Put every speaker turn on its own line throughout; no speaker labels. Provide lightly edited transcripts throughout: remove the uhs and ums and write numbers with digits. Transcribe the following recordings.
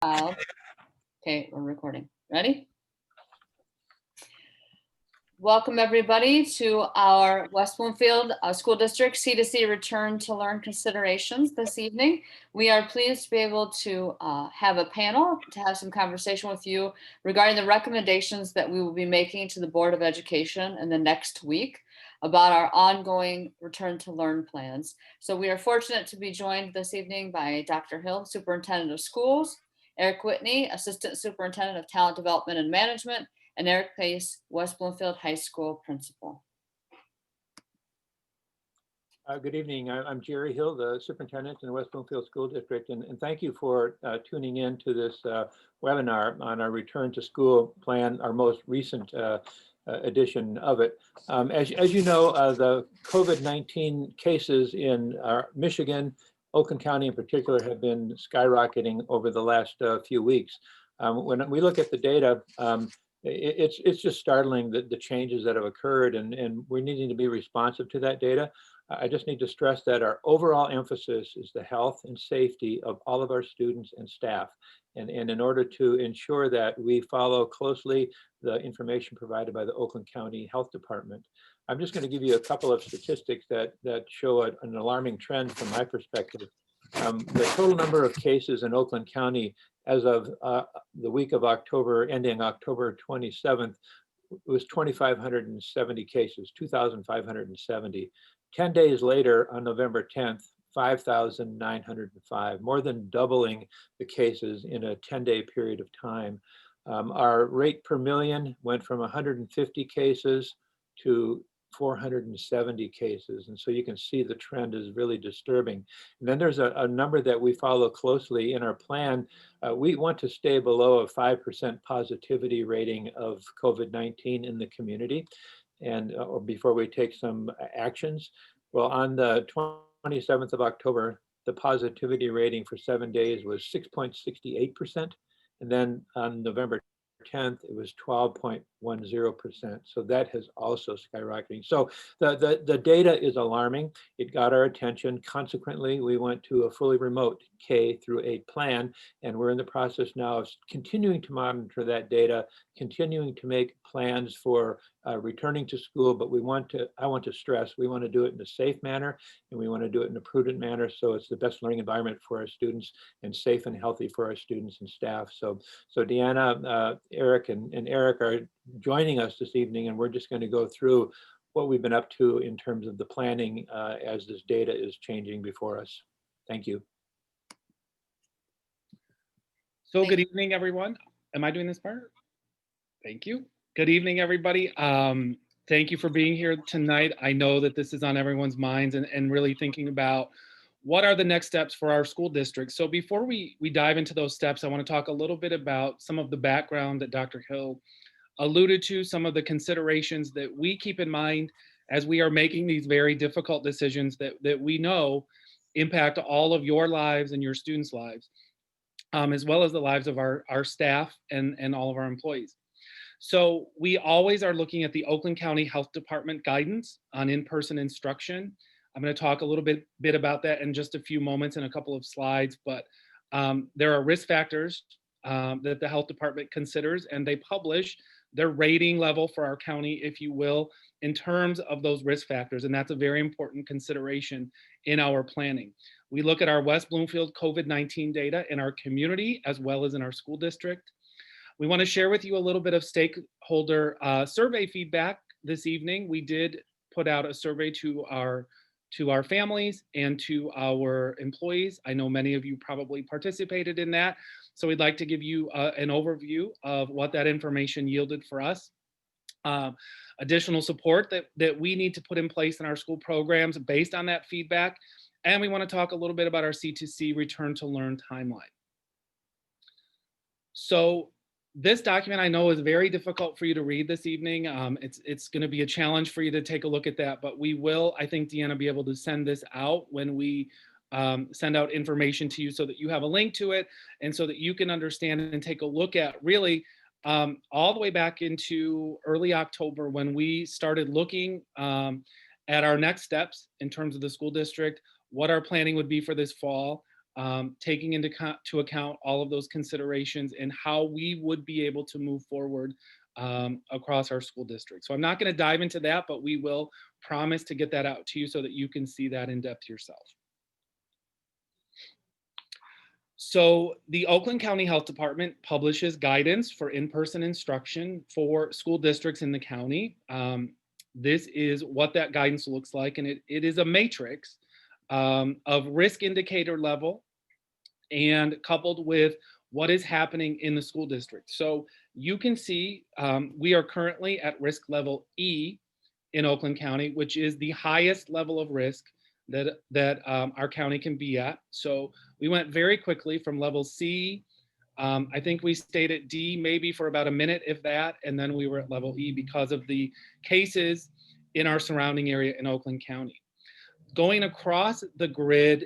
Okay, we're recording. Ready? Welcome everybody to our West Bloomfield School District C2C Return to Learn considerations this evening. We are pleased to be able to have a panel to have some conversation with you regarding the recommendations that we will be making to the Board of Education in the next week about our ongoing Return to Learn plans. So we are fortunate to be joined this evening by Dr. Hill, Superintendent of Schools, Eric Whitney, Assistant Superintendent of Talent Development and Management, and Eric Pace, West Bloomfield High School Principal.
Good evening. I'm Jerry Hill, the Superintendent in the West Bloomfield School District, and thank you for tuning in to this webinar on our Return to School plan, our most recent edition of it. As you know, the COVID-19 cases in Michigan, Oakland County in particular, have been skyrocketing over the last few weeks. When we look at the data, it's just startling the changes that have occurred, and we're needing to be responsive to that data. I just need to stress that our overall emphasis is the health and safety of all of our students and staff. And in order to ensure that we follow closely the information provided by the Oakland County Health Department, I'm just going to give you a couple of statistics that show an alarming trend from my perspective. The total number of cases in Oakland County as of the week of October, ending October 27th, was 2,570 cases, 2,570. 10 days later, on November 10th, 5,905, more than doubling the cases in a 10-day period of time. Our rate per million went from 150 cases to 470 cases. And so you can see the trend is really disturbing. And then there's a number that we follow closely in our plan. We want to stay below a 5% positivity rating of COVID-19 in the community, and or before we take some actions. Well, on the 27th of October, the positivity rating for 7 days was 6.68%. And then on November 10th, it was 12.10%. So that has also skyrocketing. So the data is alarming. It got our attention. Consequently, we went to a fully remote K through 8 plan, and we're in the process now of continuing to monitor that data, continuing to make plans for returning to school. But I want to stress, we want to do it in a safe manner, and we want to do it in a prudent manner, so it's the best learning environment for our students and safe and healthy for our students and staff. So Deanna, Eric, and Eric are joining us this evening, and we're just going to go through what we've been up to in terms of the planning as this data is changing before us. Thank you.
So good evening, everyone. Am I doing this part? Thank you. Good evening, everybody. Thank you for being here tonight. I know that this is on everyone's minds and really thinking about what are the next steps for our school district. So before we dive into those steps, I want to talk a little bit about some of the background that Dr. Hill alluded to, some of the considerations that we keep in mind as we are making these very difficult decisions that we know impact all of your lives and your students' lives, as well as the lives of our staff and all of our employees. So we always are looking at the Oakland County Health Department guidance on in-person instruction. I'm going to talk a little bit about that in just a few moments in a couple of slides, but there are risk factors that the health department considers, and they publish their rating level for our county, if you will, in terms of those risk factors. And that's a very important consideration in our planning. We look at our West Bloomfield COVID-19 data in our community as well as in our school district. We want to share with you a little bit of stakeholder survey feedback this evening. We did put out a survey to our families and to our employees. I know many of you probably participated in that. So we'd like to give you an overview of what that information yielded for us. Additional support that we need to put in place in our school programs based on that feedback. And we want to talk a little bit about our C2C Return to Learn timeline. So this document I know is very difficult for you to read this evening. It's going to be a challenge for you to take a look at that, but we will, I think, Deanna, be able to send this out when we send out information to you so that you have a link to it and so that you can understand and take a look at really all the way back into early October when we started looking at our next steps in terms of the school district, what our planning would be for this fall. taking into account all of those considerations and how we would be able to move forward across our school district. So I'm not going to dive into that, but we will promise to get that out to you so that you can see that in depth yourself. So the Oakland County Health Department publishes guidance for in-person instruction for school districts in the county. This is what that guidance looks like, and it is a matrix of risk indicator level and coupled with what is happening in the school district. So you can see we are currently at risk level E in Oakland County, which is the highest level of risk that our county can be at. So we went very quickly from level C. I think we stayed at D maybe for about a minute, if that, and then we were at level E because of the cases in our surrounding area in Oakland County. Going across the grid,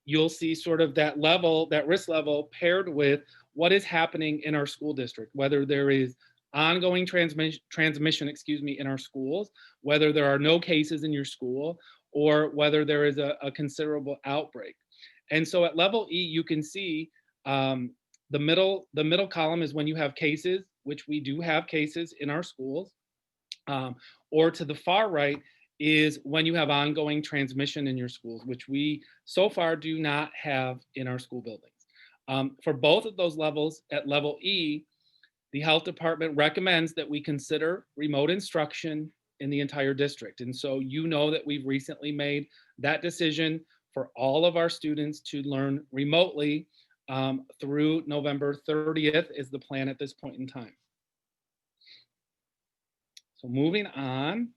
you'll see sort of that level, that risk level paired with what is happening in our school district, whether there is ongoing transmission, in our schools, whether there are no cases in your school, or whether there is a considerable outbreak. And so at level E, you can see the middle column is when you have cases, which we do have cases in our schools, or to the far right is when you have ongoing transmission in your schools, which we so far do not have in our school buildings. For both of those levels, at level E, the health department recommends that we consider remote instruction in the entire district. And so you know that we've recently made that decision for all of our students to learn remotely through November 30th is the plan at this point in time. So moving on,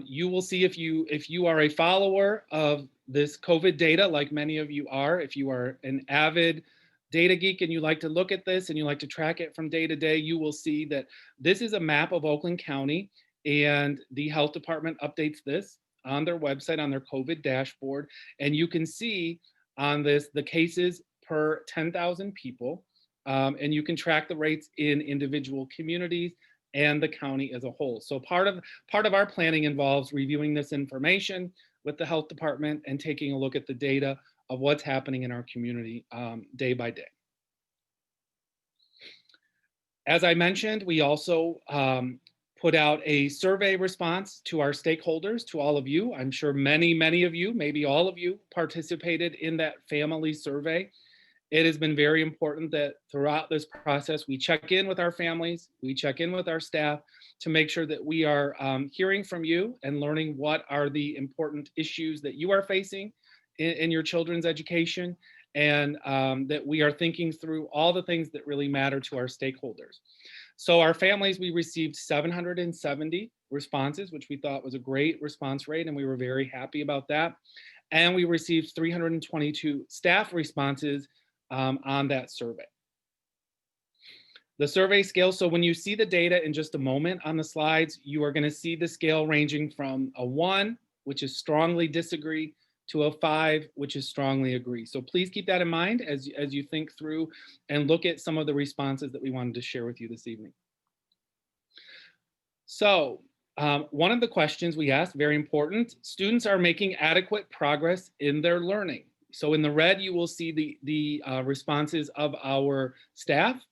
you will see if you are a follower of this COVID data, like many of you are, if you are an avid data geek and you like to look at this and you like to track it from day to day, you will see that this is a map of Oakland County, and the health department updates this on their website, on their COVID dashboard. And you can see on this the cases per 10,000 people, and you can track the rates in individual communities and the county as a whole. So part of our planning involves reviewing this information with the health department and taking a look at the data of what's happening in our community day by day. As I mentioned, we also put out a survey response to our stakeholders, to all of you. I'm sure many of you, maybe all of you, participated in that family survey. It has been very important that throughout this process, we check in with our families, we check in with our staff to make sure that we are hearing from you and learning what are the important issues that you are facing in your children's education, and that we are thinking through all the things that really matter to our stakeholders. So our families, we received 770 responses, which we thought was a great response rate, and we were very happy about that. And we received 322 staff responses on that survey. The survey scale, so when you see the data in just a moment on the slides, you are going to see the scale ranging from a 1, which is strongly disagree, to a 5, which is strongly agree. So please keep that in mind as you think through and look at some of the responses that we wanted to share with you this evening. So one of the questions we asked, very important, students are making adequate progress in their learning. So in the red, you will see the responses of our staff.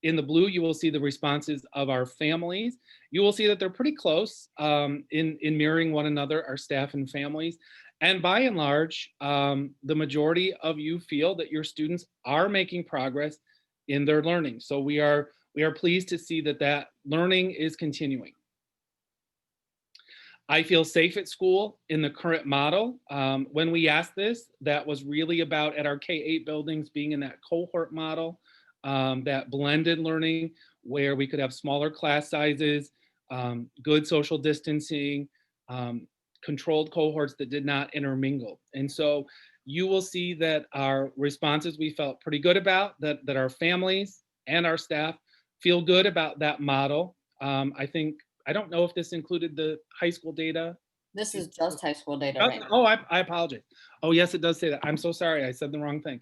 In the blue, you will see the responses of our families. You will see that they're pretty close in mirroring one another, our staff and families. And by and large, the majority of you feel that your students are making progress in their learning. So we are pleased to see that learning is continuing. I feel safe at school in the current model. When we asked this, that was really about at our K-8 buildings being in that cohort model, that blended learning where we could have smaller class sizes, good social distancing, controlled cohorts that did not intermingle. And so you will see that our responses we felt pretty good about, that our families and our staff feel good about that model. I don't know if this included the high school data.
This is just high school data right now.
Oh, I apologize. Oh, yes, it does say that. I'm so sorry. I said the wrong thing.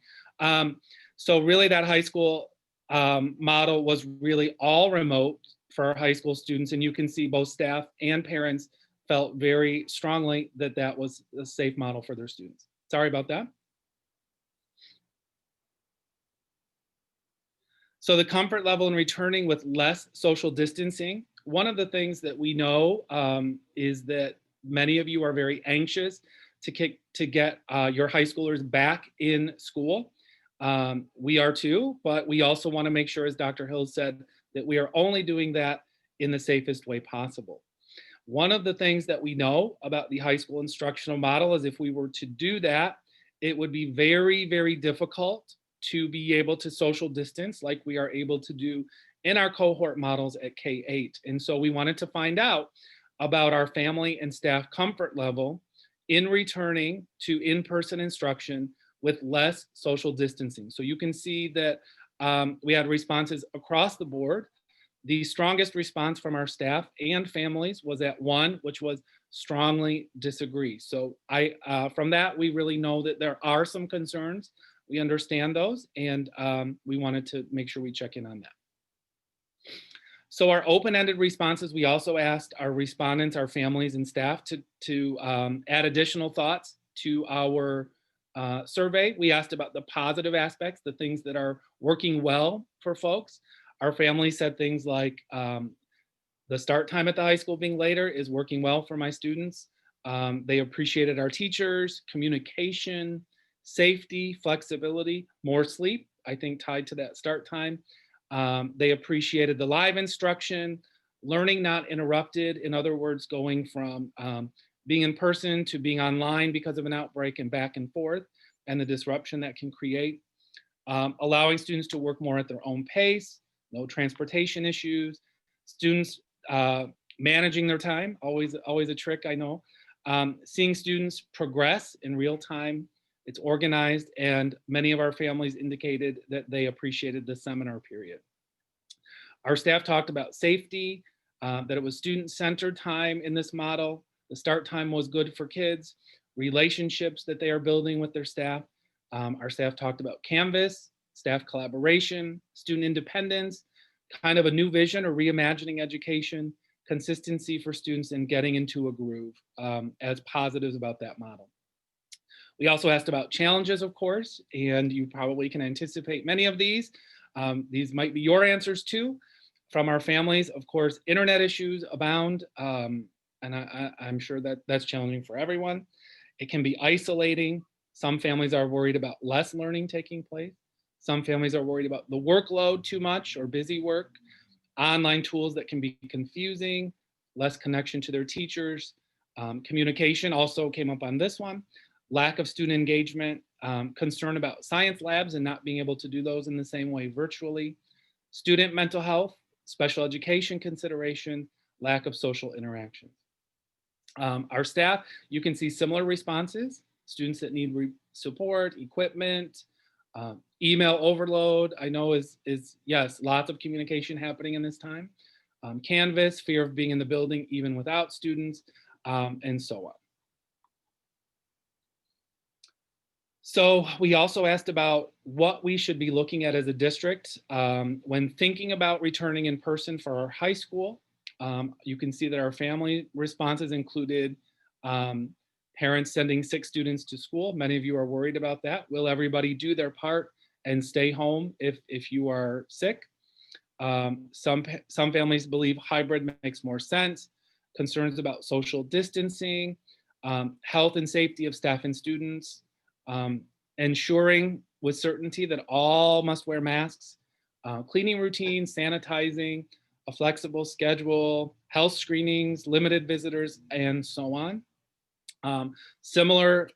So really that high school model was really all remote for our high school students. And you can see both staff and parents felt very strongly that that was a safe model for their students. Sorry about that. So the comfort level in returning with less social distancing. One of the things that we know is that many of you are very anxious to get your high schoolers back in school. We are too, but we also want to make sure, as Dr. Hill said, that we are only doing that in the safest way possible. One of the things that we know about the high school instructional model is if we were to do that, it would be very, very difficult to be able to social distance like we are able to do in our cohort models at K-8. And so we wanted to find out about our family and staff comfort level in returning to in-person instruction with less social distancing. So you can see that we had responses across the board. The strongest response from our staff and families was at 1, which was strongly disagree. So from that, we really know that there are some concerns. We understand those, and we wanted to make sure we check in on that. So our open-ended responses, we also asked our respondents, our families and staff to add additional thoughts to our survey. We asked about the positive aspects, the things that are working well for folks. Our family said things like, the start time at the high school being later is working well for my students. They appreciated our teachers, communication, safety, flexibility, more sleep, I think tied to that start time. They appreciated the live instruction, learning not interrupted. In other words, going from being in person to being online because of an outbreak and back and forth, and the disruption that can create. Allowing students to work more at their own pace, no transportation issues, students managing their time, always a trick, I know. Seeing students progress in real time, it's organized, and many of our families indicated that they appreciated the seminar period. Our staff talked about safety, that it was student-centered time in this model. The start time was good for kids, relationships that they are building with their staff. Our staff talked about Canvas, staff collaboration, student independence, kind of a new vision or reimagining education, consistency for students, and getting into a groove as positives about that model. We also asked about challenges, of course, and you probably can anticipate many of these. These might be your answers too. From our families, of course, internet issues abound, and I'm sure that that's challenging for everyone. It can be isolating. Some families are worried about less learning taking place. Some families are worried about the workload too much or busy work, online tools that can be confusing, less connection to their teachers. Communication also came up on this one. Lack of student engagement, concern about science labs and not being able to do those in the same way virtually. Student mental health, special education consideration, lack of social interaction. Our staff, you can see similar responses. Students that need support, equipment, email overload, I know is yes, lots of communication happening in this time. Canvas, fear of being in the building even without students, and so on. So we also asked about what we should be looking at as a district when thinking about returning in person for our high school. You can see that our family responses included parents sending sick students to school. Many of you are worried about that. Will everybody do their part and stay home if you are sick? Some families believe hybrid makes more sense. Concerns about social distancing, health and safety of staff and students, ensuring with certainty that all must wear masks, cleaning routines, sanitizing, a flexible schedule, health screenings, limited visitors, and so on. Similar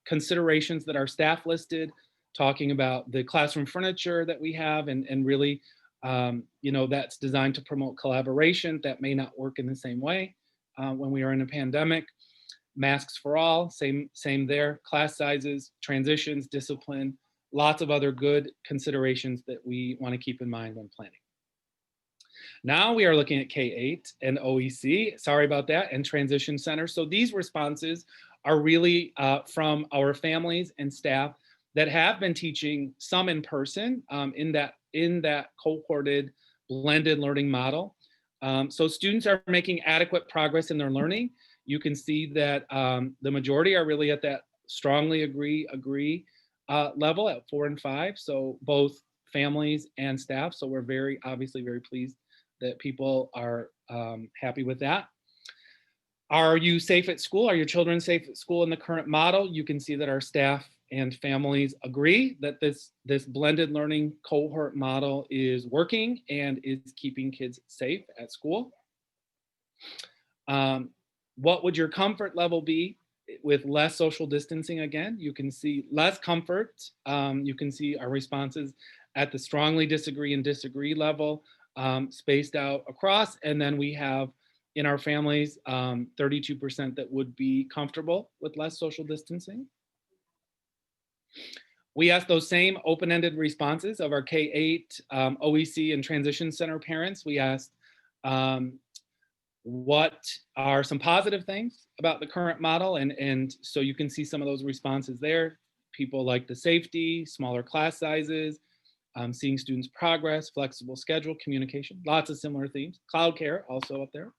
considerations that our staff listed, talking about the classroom furniture that we have, and really, that's designed to promote collaboration that may not work in the same way when we are in a pandemic. Masks for all, same there. Class sizes, transitions, discipline, lots of other good considerations that we want to keep in mind when planning. Now we are looking at K-8 and OEC, sorry about that, and transition center. So these responses are really from our families and staff that have been teaching some in person in that cohorted blended learning model. So students are making adequate progress in their learning. You can see that the majority are really at that strongly agree level at 4 and 5. So both families, and staff. So we're obviously very pleased that people are happy with that. Are you safe at school? Are your children safe at school in the current model? You can see that our staff and families agree that this blended learning cohort model is working and is keeping kids safe at school. What would your comfort level be with less social distancing? Again, you can see less comfort. You can see our responses at the strongly disagree and disagree level, spaced out across. And then we have in our families, 32% that would be comfortable with less social distancing. We asked those same open-ended responses of our K-8, OEC, and Transition Center parents. We asked, what are some positive things about the current model? And so you can see some of those responses there. People like the safety, smaller class sizes, seeing students progress, flexible schedule, communication, lots of similar themes. Cloud care also up there.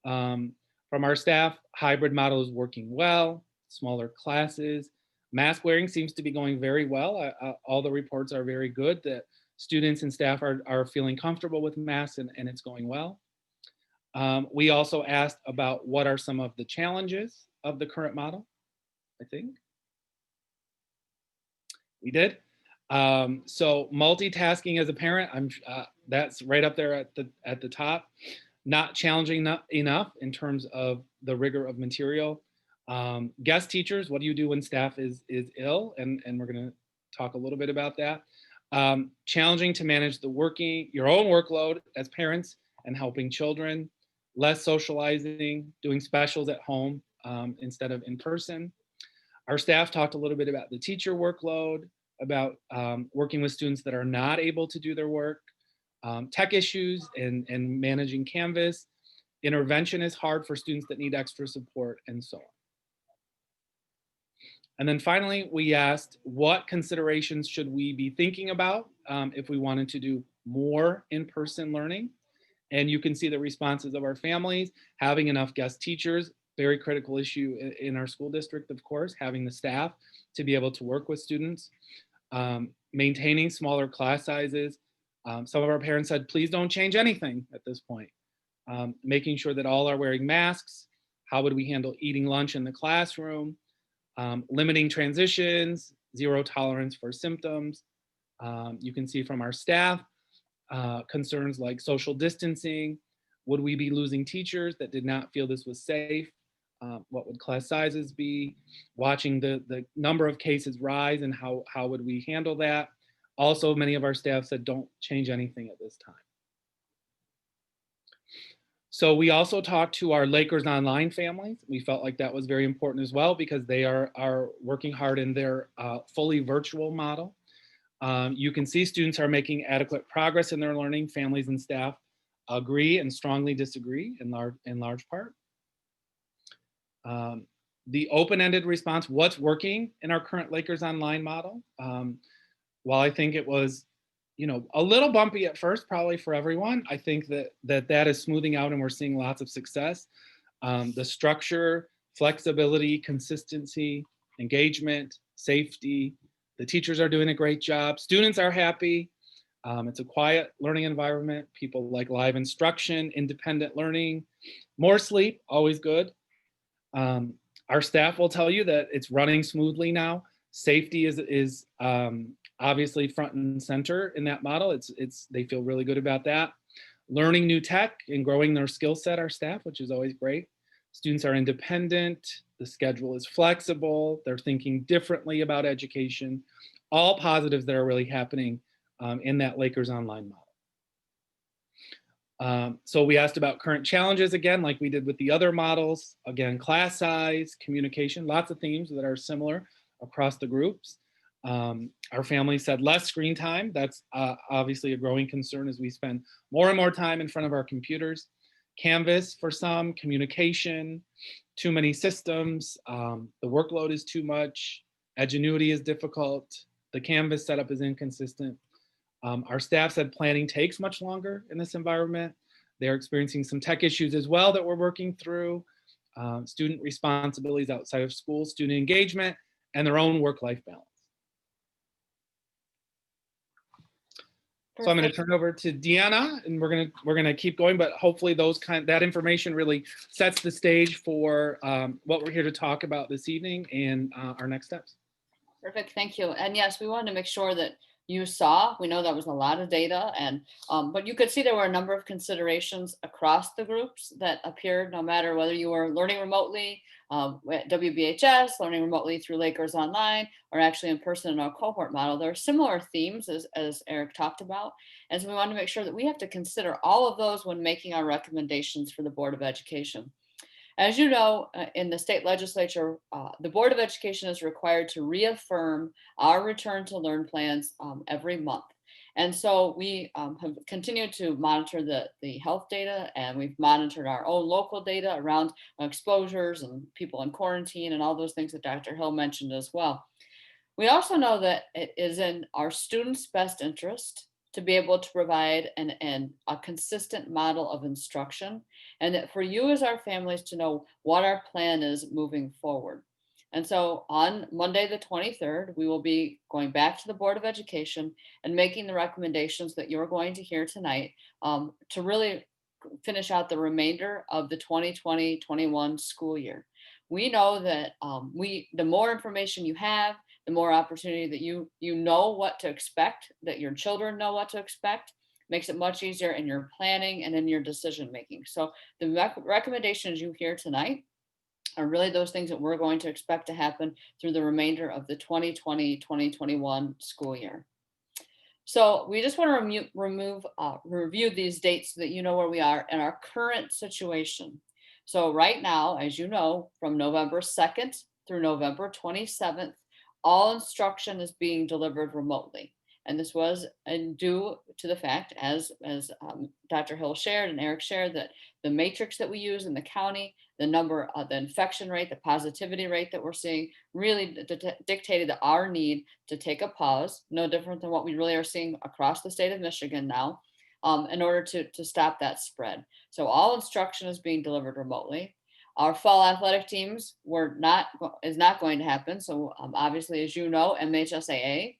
From our staff, hybrid model is working well, smaller classes. Mask wearing seems to be going very well. All the reports are very good that students and staff are feeling comfortable with masks and it's going well. We also asked about what are some of the challenges of the current model, I think. We did. So multitasking as a parent, that's right up there at the top. Not challenging enough in terms of the rigor of material. Guest teachers, what do you do when staff is ill? And we're gonna talk a little bit about that. Challenging to manage your own workload as parents and helping children. Less socializing, doing specials at home instead of in person. Our staff talked a little bit about the teacher workload, about working with students that are not able to do their work, tech issues and managing Canvas. Intervention is hard for students that need extra support, and so on. And then finally, we asked what considerations should we be thinking about if we wanted to do more in-person learning? And you can see the responses of our families, having enough guest teachers, very critical issue in our school district, of course, having the staff to be able to work with students, maintaining smaller class sizes. Some of our parents said, please don't change anything at this point. Making sure that all are wearing masks. How would we handle eating lunch in the classroom? Limiting transitions, zero tolerance for symptoms. You can see from our staff, concerns like social distancing. Would we be losing teachers that did not feel this was safe? What would class sizes be? Watching the number of cases rise and how would we handle that? Also, many of our staff said, don't change anything at this time. So we also talked to our Lakers Online families. We felt like that was very important as well because they are working hard in their fully virtual model. You can see students are making adequate progress in their learning. Families and staff agree and strongly disagree in large part. The open-ended response, what's working in our current Lakers Online model? While I think it was, a little bumpy at first, probably for everyone, I think that is smoothing out and we're seeing lots of success. The structure, flexibility, consistency, engagement, safety, the teachers are doing a great job. Students are happy. It's a quiet learning environment. People like live instruction, independent learning, more sleep, always good. Our staff will tell you that it's running smoothly now. Safety is obviously front and center in that model. They feel really good about that. Learning new tech and growing their skill set, our staff, which is always great. Students are independent. The schedule is flexible. They're thinking differently about education. All positives that are really happening in that Lakers Online model. So we asked about current challenges again, like we did with the other models. Again, class size, communication, lots of themes that are similar across the groups. Our family said less screen time. That's obviously a growing concern as we spend more and more time in front of our computers. Canvas for some, communication, too many systems, the workload is too much, Edgenuity is difficult, the Canvas setup is inconsistent. Our staff said planning takes much longer in this environment. They're experiencing some tech issues as well that we're working through, student responsibilities outside of school, student engagement, and their own work-life balance. So I'm going to
Perfect.
turn over to Deanna, and we're gonna keep going, but hopefully that information really sets the stage for what we're here to talk about this evening and our next steps.
Perfect, thank you. And yes, we wanted to make sure that you saw, we know that was a lot of data, and but you could see there were a number of considerations across the groups that appeared, no matter whether you were learning remotely at WBHS, learning remotely through Lakers Online, or actually in person in our cohort model. There are similar themes as Eric talked about. And so we wanted to make sure that we have to consider all of those when making our recommendations for the Board of Education. As you know, in the state legislature, the Board of Education is required to reaffirm our return to learn plans every month. And so we have continued to monitor the health data, and we've monitored our own local data around exposures and people in quarantine and all those things that Dr. Hill mentioned as well. We also know that it is in our students' best interest to be able to provide a consistent model of instruction, and that for you as our families to know what our plan is moving forward. And so on Monday, the 23rd, we will be going back to the Board of Education and making the recommendations that you're going to hear tonight to really finish out the remainder of the 2020-21 school year. We know that the more information you have, the more opportunity that you know what to expect, that your children know what to expect, makes it much easier in your planning and in your decision making. So the recommendations you hear tonight are really those things that we're going to expect to happen through the remainder of the 2020-2021 school year. So we just want to review these dates so that you know where we are in our current situation. So right now, as you know, from November 2nd through November 27th, all instruction is being delivered remotely. And this was due to the fact, as Dr. Hill shared and Eric shared, that the matrix that we use in the county, the number of the infection rate, the positivity rate that we're seeing really dictated our need to take a pause, no different than what we really are seeing across the state of Michigan now, in order to stop that spread. So all instruction is being delivered remotely. Our fall athletic teams is not going to happen. So obviously, as you know, MHSAA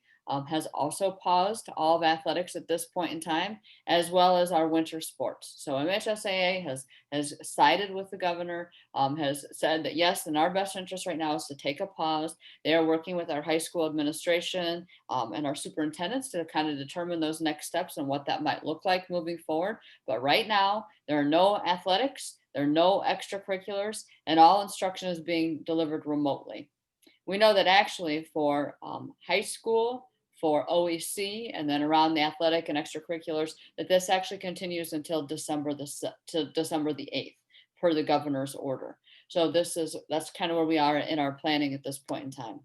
has also paused all of athletics at this point in time, as well as our winter sports. So MHSAA has sided with the governor, has said that yes, in our best interest right now is to take a pause. They are working with our high school administration and our superintendents to kind of determine those next steps and what that might look like moving forward. But right now, there are no athletics, there are no extracurriculars, and all instruction is being delivered remotely. We know that actually for high school, for OEC, and then around the athletic and extracurriculars, that this actually continues until December the 8th per the governor's order. So that's kind of where we are in our planning at this point in time.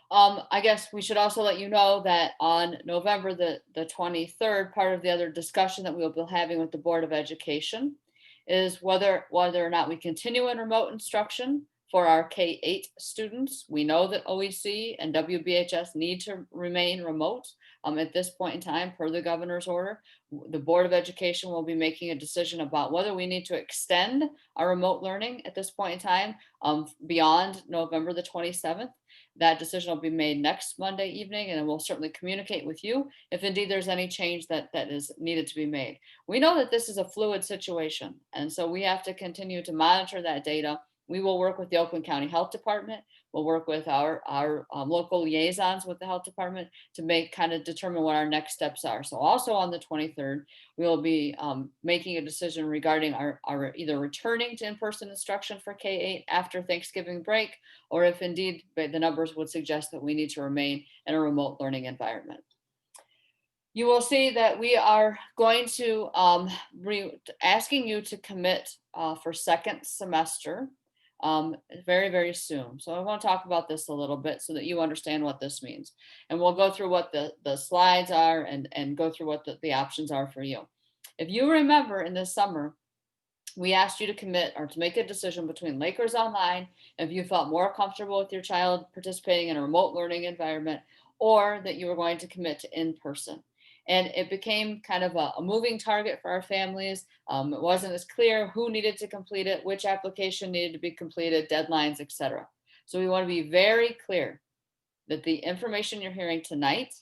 I guess we should also let you know that on November the 23rd, part of the other discussion that we'll be having with the Board of Education is whether or not we continue in remote instruction for our K-8 students. We know that OEC and WBHS need to remain remote at this point in time per the governor's order. The Board of Education will be making a decision about whether we need to extend our remote learning at this point in time beyond November the 27th. That decision will be made next Monday evening, and we'll certainly communicate with you if indeed there's any change that is needed to be made. We know that this is a fluid situation, and so we have to continue to monitor that data. We will work with the Oakland County Health Department. We'll work with our local liaisons with the health department to determine what our next steps are. So also on the 23rd, we will be making a decision regarding our either returning to in-person instruction for K-8 after Thanksgiving break, or if indeed the numbers would suggest that we need to remain in a remote learning environment. You will see that we are going to asking you to commit for second semester very, very soon. So I want to talk about this a little bit so that you understand what this means. And we'll go through what the slides are and go through what the options are for you. If you remember in this summer, we asked you to commit or to make a decision between Lakers Online, if you felt more comfortable with your child participating in a remote learning environment, or that you were going to commit to in-person. And it became kind of a moving target for our families. It wasn't as clear who needed to complete it, which application needed to be completed, deadlines, etc. So we want to be very clear that the information you're hearing tonight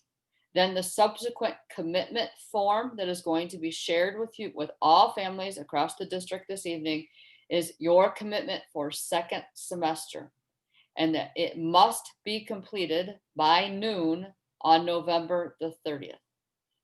Then the subsequent commitment form that is going to be shared with you, with all families across the district this evening, is your commitment for second semester, and that it must be completed by noon on November the 30th.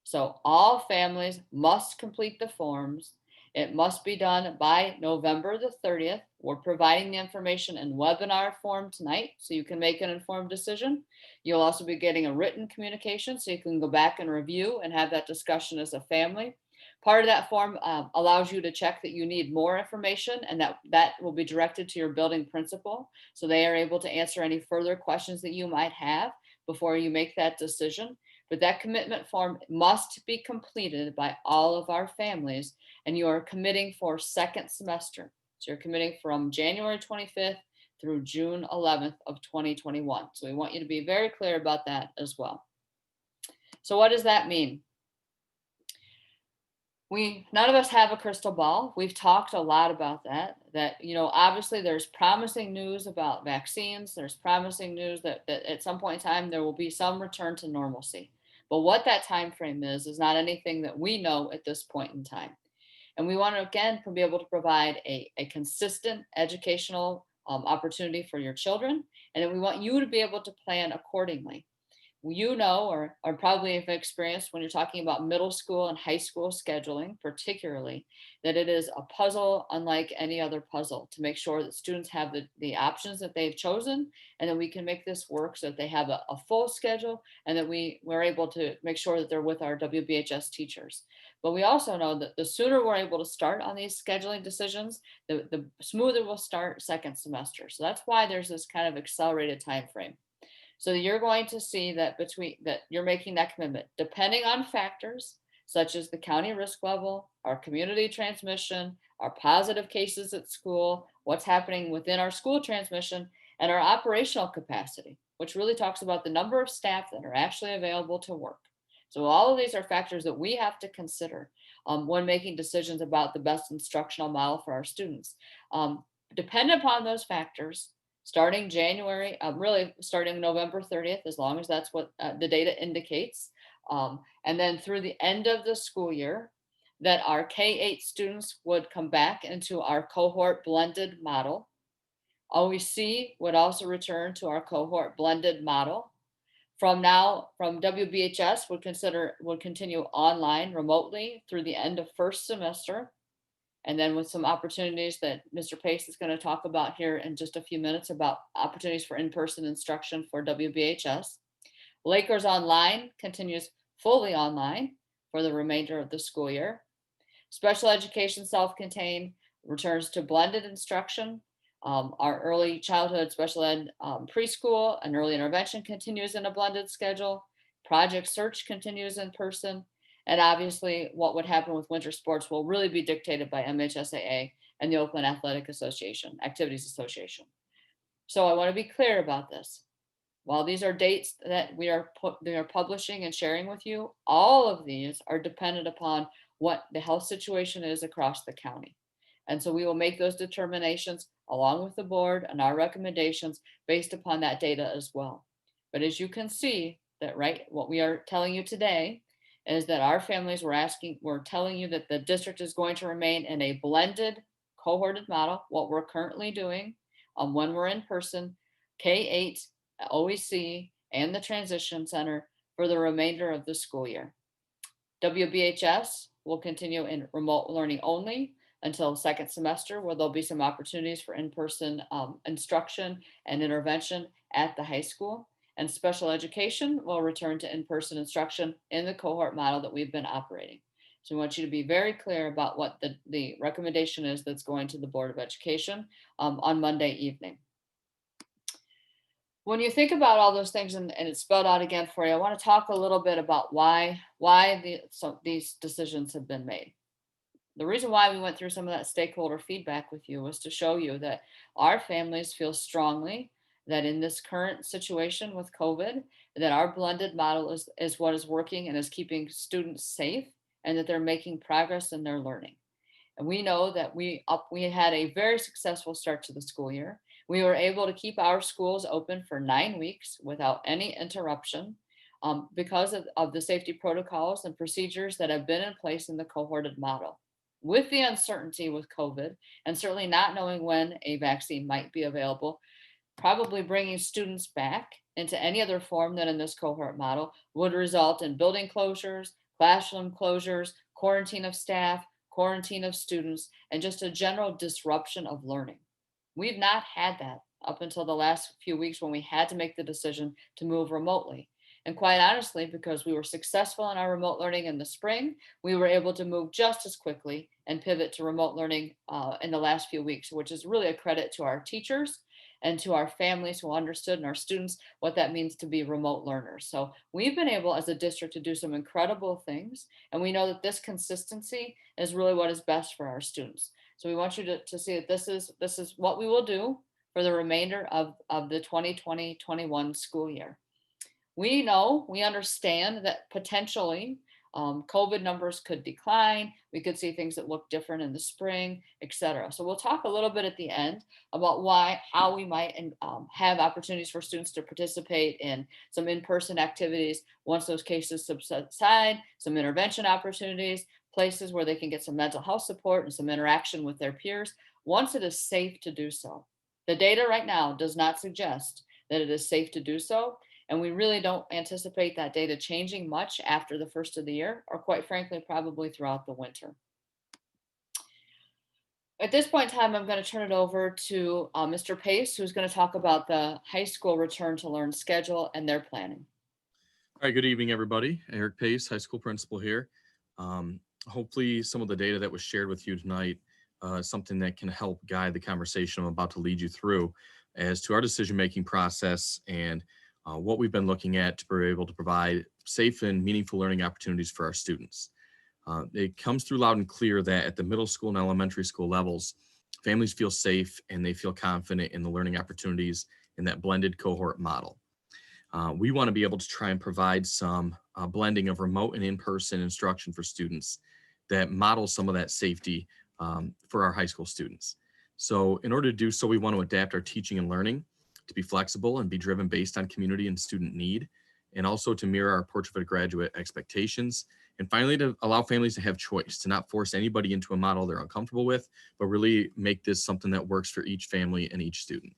So all families must complete the forms. It must be done by November the 30th. We're providing the information in webinar form tonight so you can make an informed decision. You'll also be getting a written communication so you can go back and review and have that discussion as a family. Part of that form allows you to check that you need more information, and that will be directed to your building principal. So they are able to answer any further questions that you might have before you make that decision. But that commitment form must be completed by all of our families, and you are committing for second semester. So you're committing from January 25th through June 11th of 2021. So we want you to be very clear about that as well. So what does that mean? None of us have a crystal ball. We've talked a lot about that, obviously there's promising news about vaccines. There's promising news that at some point in time, there will be some return to normalcy. But what that time frame is not anything that we know at this point in time. And we want to, again, be able to provide a consistent educational opportunity for your children. And then we want you to be able to plan accordingly. Or probably have experienced when you're talking about middle school and high school scheduling, particularly, that it is a puzzle unlike any other puzzle to make sure that students have the options that they've chosen, and then we can make this work so that they have a full schedule, and that we're able to make sure that they're with our WBHS teachers. But we also know that the sooner we're able to start on these scheduling decisions, the smoother we'll start second semester. So that's why there's this kind of accelerated time frame. So you're going to see that you're making that commitment, depending on factors such as the county risk level, our community transmission, our positive cases at school, what's happening within our school transmission, and our operational capacity, which really talks about the number of staff that are actually available to work. So all of these are factors that we have to consider when making decisions about the best instructional model for our students. Dependent upon those factors, starting starting November 30th, as long as that's what the data indicates. And then through the end of the school year, that our K-8 students would come back into our cohort blended model. OEC would also return to our cohort blended model. From WBHS would continue online remotely through the end of first semester. And then with some opportunities that Mr. Pace is going to talk about here in just a few minutes about opportunities for in-person instruction for WBHS. Lakers Online continues fully online for the remainder of the school year. Special education self-contained returns to blended instruction. Our early childhood special ed preschool and early intervention continues in a blended schedule. Project Search continues in person. And obviously what would happen with winter sports will really be dictated by MHSAA and the Oakland Activities Association. So I want to be clear about this. While these are dates that we are publishing and sharing with you, all of these are dependent upon what the health situation is across the county. And so we will make those determinations along with the board and our recommendations based upon that data as well. But as you can see, what we are telling you today is that our families we're telling you that the district is going to remain in a blended cohorted model, what we're currently doing when we're in person, K-8, OEC, and the transition center for the remainder of the school year. WBHS will continue in remote learning only until second semester, where there'll be some opportunities for in-person instruction and intervention at the high school. And special education will return to in-person instruction in the cohort model that we've been operating. So we want you to be very clear about what the recommendation is that's going to the Board of Education on Monday evening. When you think about all those things and it's spelled out again for you, I want to talk a little bit about why these decisions have been made. The reason why we went through some of that stakeholder feedback with you was to show you that our families feel strongly that in this current situation with COVID, that our blended model is what is working and is keeping students safe, and that they're making progress in their learning. And we know that we had a very successful start to the school year. We were able to keep our schools open for 9 weeks without any interruption. because of the safety protocols and procedures that have been in place in the cohorted model. With the uncertainty with COVID and certainly not knowing when a vaccine might be available, probably bringing students back into any other form than in this cohort model would result in building closures, classroom closures, quarantine of staff, quarantine of students, and just a general disruption of learning. We've not had that up until the last few weeks when we had to make the decision to move remotely. And quite honestly, because we were successful in our remote learning in the spring, we were able to move just as quickly and pivot to remote learning in the last few weeks, which is really a credit to our teachers and to our families who understood and our students what that means to be remote learners. So we've been able as a district to do some incredible things. And we know that this consistency is really what is best for our students. So we want you to see that this is what we will do for the remainder of the 2020-21 school year. We understand that potentially COVID numbers could decline. We could see things that look different in the spring, et cetera. So we'll talk a little bit at the end about how we might have opportunities for students to participate in some in-person activities once those cases subside, some intervention opportunities, places where they can get some mental health support and some interaction with their peers once it is safe to do so. The data right now does not suggest that it is safe to do so. And we really don't anticipate that data changing much after the first of the year, or quite frankly, probably throughout the winter. At this point in time, I'm going to turn it over to Mr. Pace, who's going to talk about the high school return to learn schedule and their planning.
All right, good evening, everybody. Eric Pace, high school principal here. Hopefully some of the data that was shared with you tonight is something that can help guide the conversation I'm about to lead you through as to our decision-making process and what we've been looking at to be able to provide safe and meaningful learning opportunities for our students. It comes through loud and clear that at the middle school and elementary school levels, families feel safe and they feel confident in the learning opportunities in that blended cohort model. We want to be able to try and provide some blending of remote and in-person instruction for students that model some of that safety for our high school students. So in order to do so, we want to adapt our teaching and learning to be flexible and be driven based on community and student need, and also to mirror our Portrait of a Graduate expectations. And finally, to allow families to have choice, to not force anybody into a model they're uncomfortable with, but really make this something that works for each family and each student.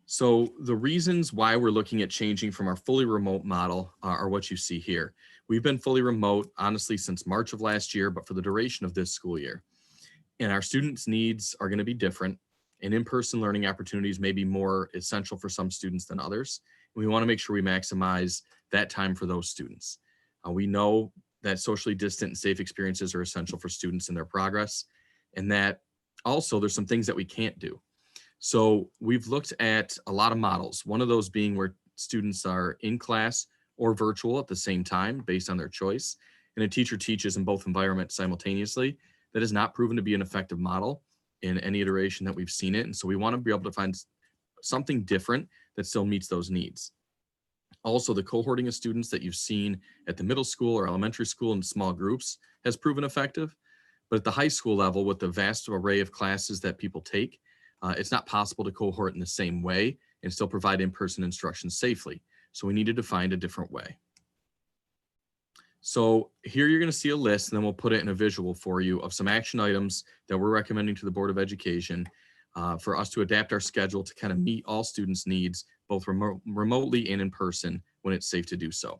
So the reasons why we're looking at changing from our fully remote model are what you see here. We've been fully remote, honestly, since March of last year, but for the duration of this school year. And our students' needs are going to be different, and in-person learning opportunities may be more essential for some students than others. And we want to make sure we maximize that time for those students. We know that socially distant and safe experiences are essential for students in their progress, and that also there's some things that we can't do. So we've looked at a lot of models, one of those being where students are in class or virtual at the same time based on their choice, and a teacher teaches in both environments simultaneously. That has not proven to be an effective model in any iteration that we've seen it. And so we want to be able to find something different that still meets those needs. Also, the cohorting of students that you've seen at the middle school or elementary school in small groups has proven effective. But at the high school level, with the vast array of classes that people take, it's not possible to cohort in the same way and still provide in-person instruction safely. So we needed to find a different way. So here you're going to see a list, and then we'll put it in a visual for you of some action items that we're recommending to the Board of Education for us to adapt our schedule to kind of meet all students' needs, both remotely and in person when it's safe to do so.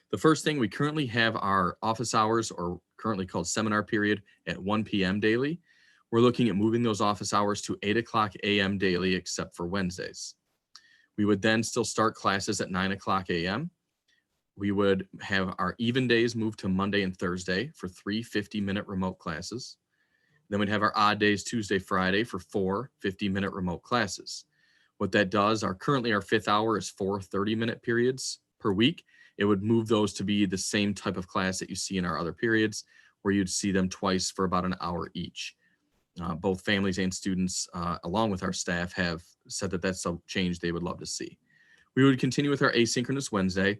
The first thing, we currently have our office hours, or currently called seminar period, at 1 p.m. daily. We're looking at moving those office hours to 8 o'clock a.m. daily, except for Wednesdays. We would then still start classes at 9 o'clock a.m. We would have our even days moved to Monday and Thursday for 3 50-minute remote classes. Then we'd have our odd days Tuesday, Friday for 4 50-minute remote classes. What that does, currently our fifth hour is 4 30-minute periods per week. It would move those to be the same type of class that you see in our other periods, where you'd see them twice for about an hour each. Both families and students, along with our staff, have said that that's a change they would love to see. We would continue with our asynchronous Wednesday.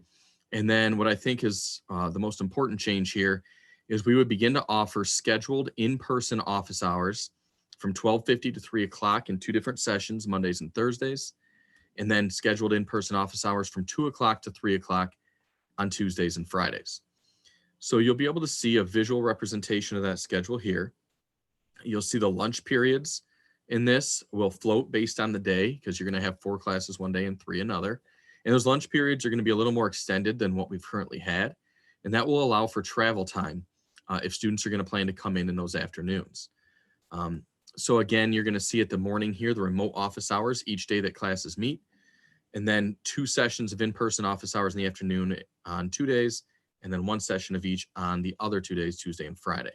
And then what I think is the most important change here is we would begin to offer scheduled in-person office hours from 12:50 to 3 o'clock in 2 different sessions, Mondays and Thursdays. and then scheduled in-person office hours from 2 o'clock to 3 o'clock on Tuesdays and Fridays. So you'll be able to see a visual representation of that schedule here. You'll see the lunch periods in this will float based on the day, because you're going to have 4 classes one day and 3 another. And those lunch periods are going to be a little more extended than what we've currently had. And that will allow for travel time if students are going to plan to come in those afternoons. So again, you're going to see at the morning here, the remote office hours each day that classes meet, and then 2 sessions of in-person office hours in the afternoon on 2 days, and then 1 session of each on the other 2 days, Tuesday and Friday.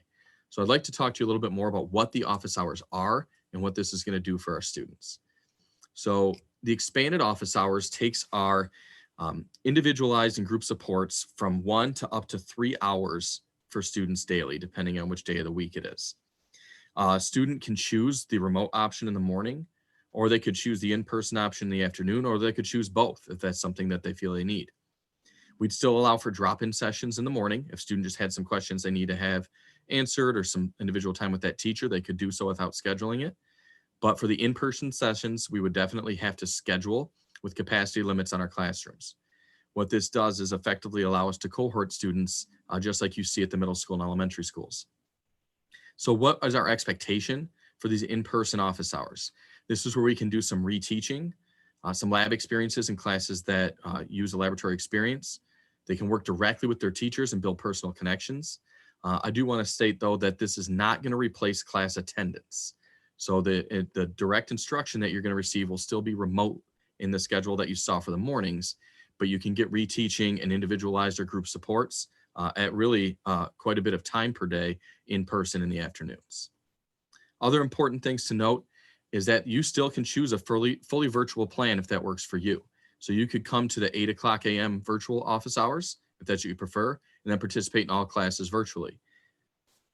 So I'd like to talk to you a little bit more about what the office hours are and what this is going to do for our students. So the expanded office hours takes our individualized and group supports from 1 to up to 3 hours for students daily, depending on which day of the week it is. A student can choose the remote option in the morning, or they could choose the in-person option in the afternoon, or they could choose both if that's something that they feel they need. We'd still allow for drop-in sessions in the morning. If student just had some questions they need to have answered or some individual time with that teacher, they could do so without scheduling it. But for the in-person sessions, we would definitely have to schedule with capacity limits on our classrooms. What this does is effectively allow us to cohort students just like you see at the middle school and elementary schools. So what is our expectation for these in-person office hours? This is where we can do some reteaching, some lab experiences in classes that use a laboratory experience. They can work directly with their teachers and build personal connections. I do want to state, though, that this is not going to replace class attendance. So the direct instruction that you're going to receive will still be remote in the schedule that you saw for the mornings, but you can get reteaching and individualized or group supports at really quite a bit of time per day in person in the afternoons. Other important things to note is that you still can choose a fully virtual plan if that works for you. So you could come to the 8 o'clock a.m. virtual office hours, if that's what you prefer, and then participate in all classes virtually.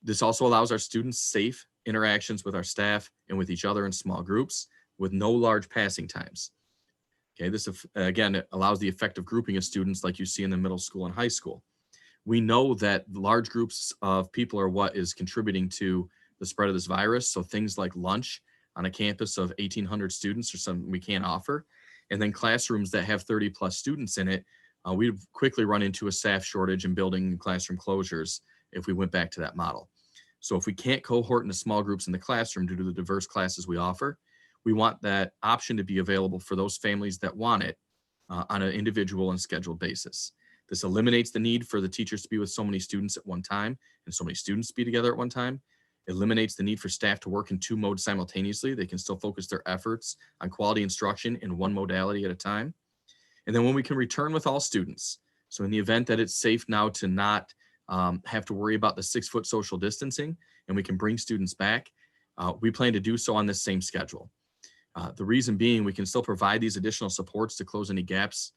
This also allows our students safe interactions with our staff and with each other in small groups with no large passing times. Okay, this again, it allows the effective grouping of students like you see in the middle school and high school. We know that large groups of people are what is contributing to the spread of this virus. So things like lunch on a campus of 1,800 students are something we can't offer. And then classrooms that have 30 plus students in it, we'd quickly run into a staff shortage and building classroom closures if we went back to that model. So if we can't cohort into small groups in the classroom due to the diverse classes we offer, we want that option to be available for those families that want it on an individual and scheduled basis. This eliminates the need for the teachers to be with so many students at one time and so many students to be together at one time. It eliminates the need for staff to work in 2 modes simultaneously. They can still focus their efforts on quality instruction in 1 modality at a time. And then when we can return with all students, so in the event that it's safe now to not have to worry about the 6-foot social distancing and we can bring students back, we plan to do so on this same schedule. The reason being, we can still provide these additional supports to close any gaps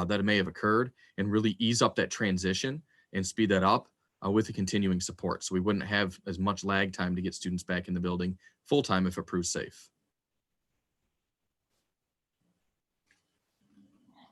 that may have occurred and really ease up that transition and speed that up with the continuing support. So we wouldn't have as much lag time to get students back in the building full time if it proves safe.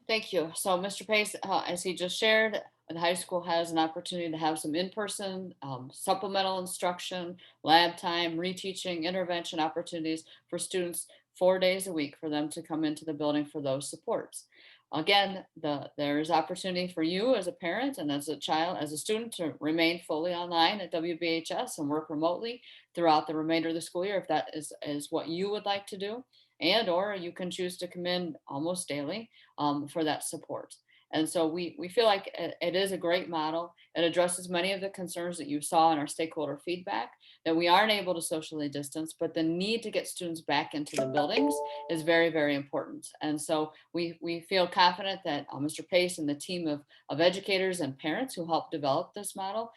Thank you. So Mr. Pace, as he just shared, the high school has an opportunity to have some in-person supplemental instruction, lab time, reteaching, intervention opportunities for students 4 days a week for them to come into the building for those supports. Again, there is opportunity for you as a parent and as a child, as a student, to remain fully online at WBHS and work remotely throughout the remainder of the school year if that is what you would like to do. And or you can choose to come in almost daily for that support. And so we feel like it is a great model. It addresses many of the concerns that you saw in our stakeholder feedback, that we aren't able to socially distance, but the need to get students back into the buildings is very, very important. And so we feel confident that Mr. Pace and the team of educators and parents who helped develop this model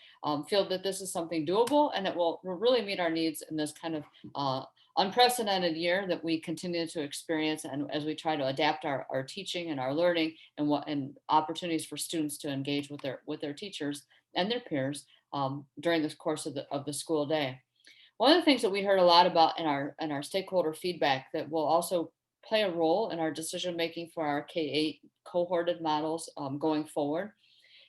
feel that this is something doable and it will really meet our needs in this kind of unprecedented year that we continue to experience, and as we try to adapt our teaching and our learning and opportunities for students to engage with their teachers and their peers during this course of the school day. One of the things that we heard a lot about in our stakeholder feedback that will also play a role in our decision making for our K-8 cohorted models going forward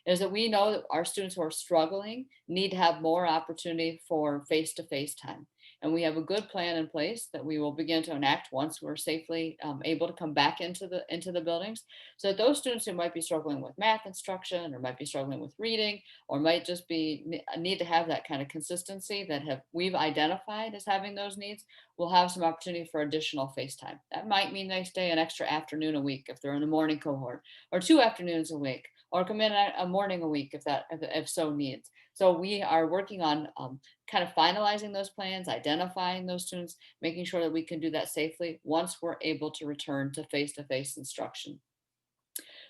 is that we know that our students who are struggling need to have more opportunity for face-to-face time. And we have a good plan in place that we will begin to enact once we're safely able to come back into the buildings. So that those students who might be struggling with math instruction, or might be struggling with reading, or might just need to have that kind of consistency that we've identified as having those needs, will have some opportunity for additional face time. That might mean they stay an extra afternoon a week if they're in the morning cohort, or 2 afternoons a week, or come in a morning a week if so needs. So we are working on kind of finalizing those plans, identifying those students, making sure that we can do that safely once we're able to return to face-to-face instruction.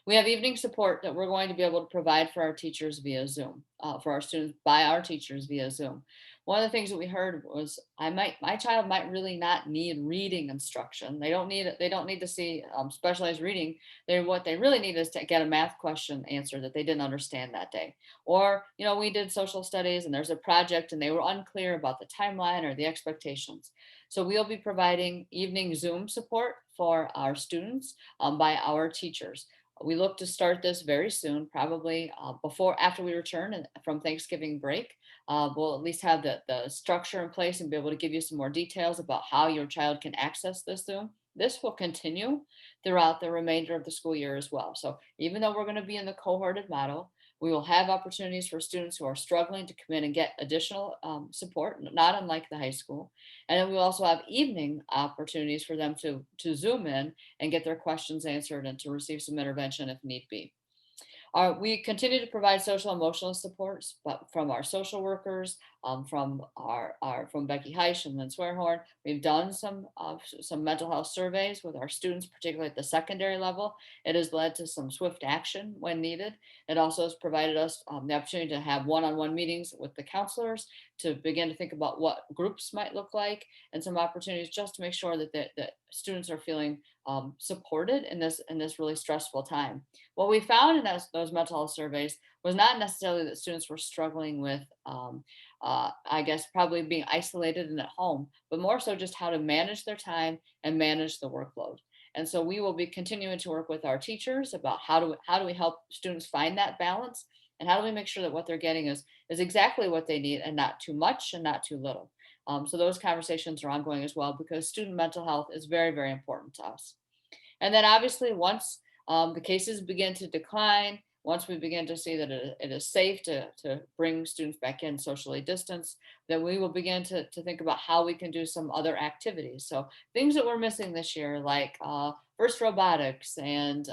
We have evening support that we're going to be able to provide for our teachers via Zoom, for our students by our teachers via Zoom. One of the things that we heard was my child might really not need reading instruction. They don't need to see specialized reading. What they really need is to get a math question answered that they didn't understand that day. Or, we did social studies and there's a project and they were unclear about the timeline or the expectations. So we'll be providing evening Zoom support for our students by our teachers. We look to start this very soon, probably after we return from Thanksgiving break. We'll at least have the structure in place and be able to give you some more details about how your child can access this Zoom. This will continue throughout the remainder of the school year as well. So even though we're going to be in the cohorted model, we will have opportunities for students who are struggling to come in and get additional support, not unlike the high school. And then we'll also have evening opportunities for them to Zoom in and get their questions answered and to receive some intervention if need be. We continue to provide social emotional supports, but from our social workers, from Becky Heisch and Lynn Swearhorn. We've done some mental health surveys with our students, particularly at the secondary level. It has led to some swift action when needed. It also has provided us the opportunity to have one-on-one meetings with the counselors to begin to think about what groups might look like, and some opportunities just to make sure that the students are feeling supported in this really stressful time. What we found in those mental health surveys was not necessarily that students were struggling with, I guess, probably being isolated and at home, but more so just how to manage their time and manage the workload. And so we will be continuing to work with our teachers about how do we help students find that balance, and how do we make sure that what they're getting is exactly what they need and not too much and not too little. So those conversations are ongoing as well, because student mental health is very, very important to us. And then obviously once the cases begin to decline, once we begin to see that it is safe to bring students back in socially distanced, then we will begin to think about how we can do some other activities. So things that we're missing this year, like first robotics and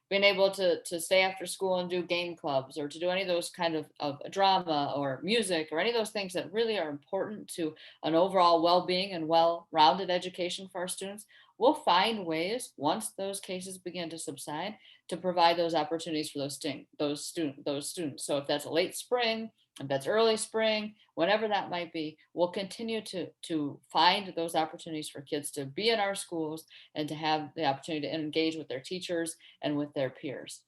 being able to stay after school and do game clubs, or to do any of those kind of drama or music, or any of those things that really are important to an overall well-being and well-rounded education for our students. We'll find ways, once those cases begin to subside, to provide those opportunities for those students. So if that's late spring, if that's early spring, whenever that might be, we'll continue to find those opportunities for kids to be in our schools and to have the opportunity to engage with their teachers and with their peers.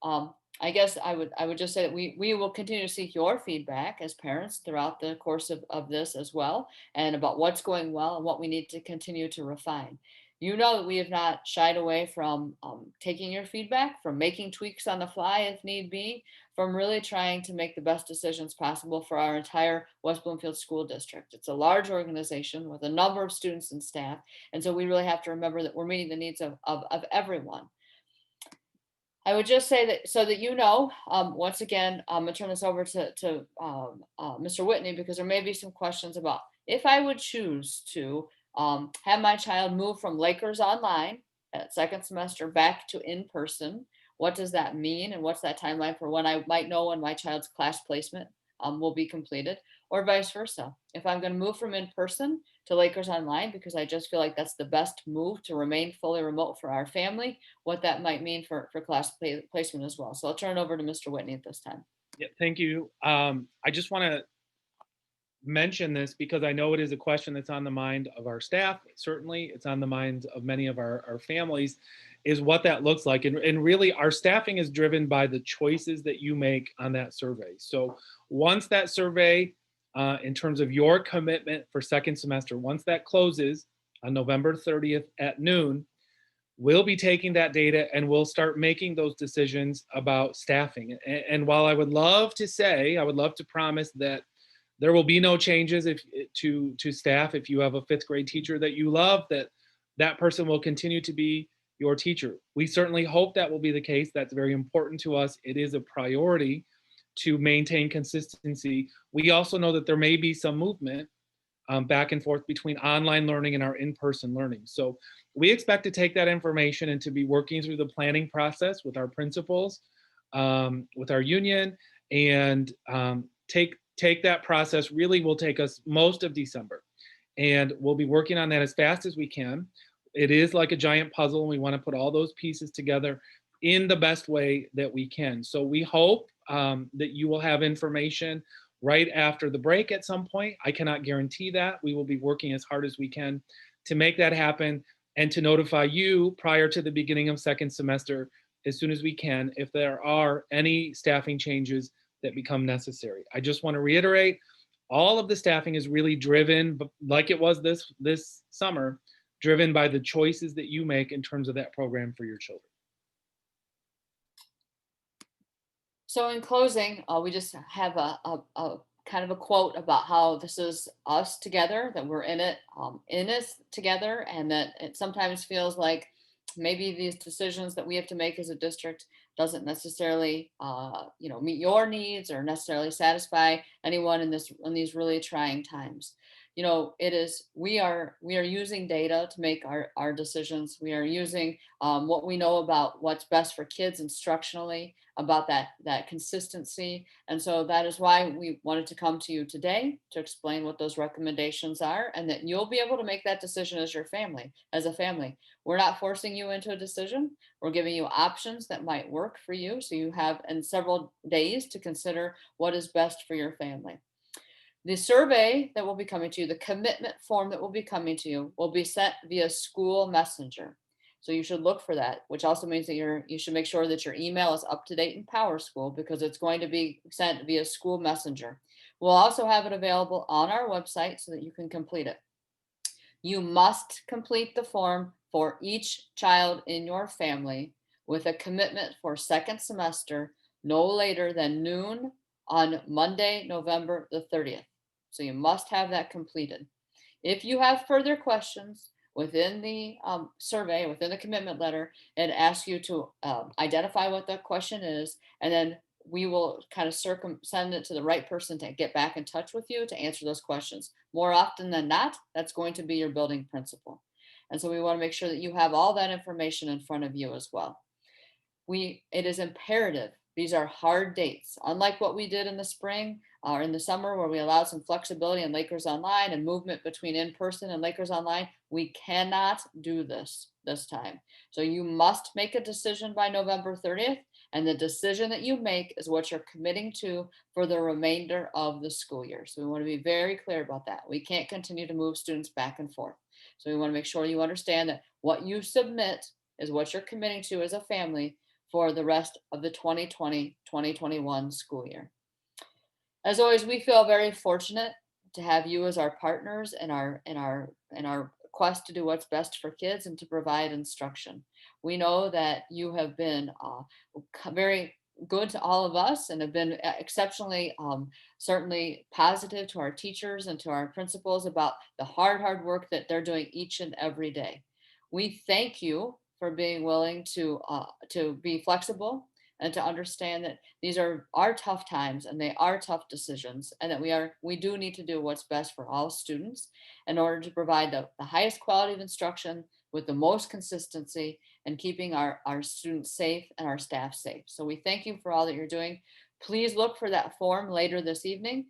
I guess I would just say that we will continue to seek your feedback as parents throughout the course of this as well, and about what's going well and what we need to continue to refine. You know that we have not shied away from taking your feedback, from making tweaks on the fly if need be, from really trying to make the best decisions possible for our entire West Bloomfield School District. It's a large organization with a number of students and staff, and so we really have to remember that we're meeting the needs of everyone. I would just say that, so that once again, I'm gonna turn this over to Mr. Whitney, because there may be some questions about, if I would choose to have my child move from Lakers online at second semester back to in-person, what does that mean? And what's that timeline for when I might know when my child's class placement will be completed, or vice versa? If I'm going to move from in-person to Lakers online because I just feel like that's the best move to remain fully remote for our family, what that might mean for class placement as well. So I'll turn it over to Mr. Whitney at this time.
Yeah, thank you. I just want to mention this because I know it is a question that's on the mind of our staff. Certainly it's on the minds of many of our families, is what that looks like. And really our staffing is driven by the choices that you make on that survey. So once that survey, in terms of your commitment for second semester, once that closes on November 30th at noon, we'll be taking that data and we'll start making those decisions about staffing. And while I would love to promise that There will be no changes to staff. If you have a 5th grade teacher that you love, that person will continue to be your teacher. We certainly hope that will be the case. That's very important to us. It is a priority to maintain consistency. We also know that there may be some movement back and forth between online learning and our in-person learning. So we expect to take that information and to be working through the planning process with our principals, with our union, and take that process. Really will take us most of December, and we'll be working on that as fast as we can. It is like a giant puzzle, and we want to put all those pieces together in the best way that we can. So we hope that you will have information right after the break at some point. I cannot guarantee that. We will be working as hard as we can to make that happen and to notify you prior to the beginning of 2nd semester as soon as we can if there are any staffing changes that become necessary. I just want to reiterate, all of the staffing is really driven, like it was this summer, driven by the choices that you make in terms of that program for your children.
So in closing, we just have a kind of a quote about how this is us together, that we're in this together, and that it sometimes feels like maybe these decisions that we have to make as a district doesn't necessarily meet your needs or necessarily satisfy anyone in these really trying times. We are using data to make our decisions. We are using what we know about what's best for kids instructionally, about that consistency. And so that is why we wanted to come to you today to explain what those recommendations are, and that you'll be able to make that decision as a family. We're not forcing you into a decision. We're giving you options that might work for you. So you have in several days to consider what is best for your family. The survey that will be coming to you, the commitment form that will be coming to you, will be sent via school messenger. So you should look for that, which also means that you should make sure that your email is up to date in PowerSchool, because it's going to be sent via school messenger. We'll also have it available on our website so that you can complete it. You must complete the form for each child in your family with a commitment for 2nd semester no later than noon on Monday, November the 30th. So you must have that completed. If you have further questions within the survey, within the commitment letter, it asks you to identify what the question is, and then we will kind of send it to the right person to get back in touch with you to answer those questions. More often than not, that's going to be your building principal. And so we want to make sure that you have all that information in front of you as well. It is imperative. These are hard dates. Unlike what we did in the spring or in the summer, where we allowed some flexibility in Lakers Online and movement between in-person and Lakers Online, we cannot do this time. So you must make a decision by November 30th, and the decision that you make is what you're committing to for the remainder of the school year. So we want to be very clear about that. We can't continue to move students back and forth. So we want to make sure you understand that what you submit is what you're committing to as a family for the rest of the 2020-2021 school year. As always, we feel very fortunate to have you as our partners in our quest to do what's best for kids and to provide instruction. We know that you have been very good to all of us and have been exceptionally certainly positive to our teachers and to our principals about the hard work that they're doing each and every day. We thank you for being willing to be flexible and to understand that these are tough times and they are tough decisions, and that we do need to do what's best for all students in order to provide the highest quality of instruction with the most consistency and keeping our students safe and our staff safe. So we thank you for all that you're doing. Please look for that form later this evening.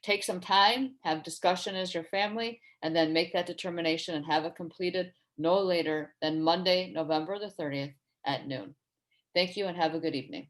Take some time, have discussion as your family, and then make that determination and have it completed no later than Monday, November the 30th at noon. Thank you and have a good evening.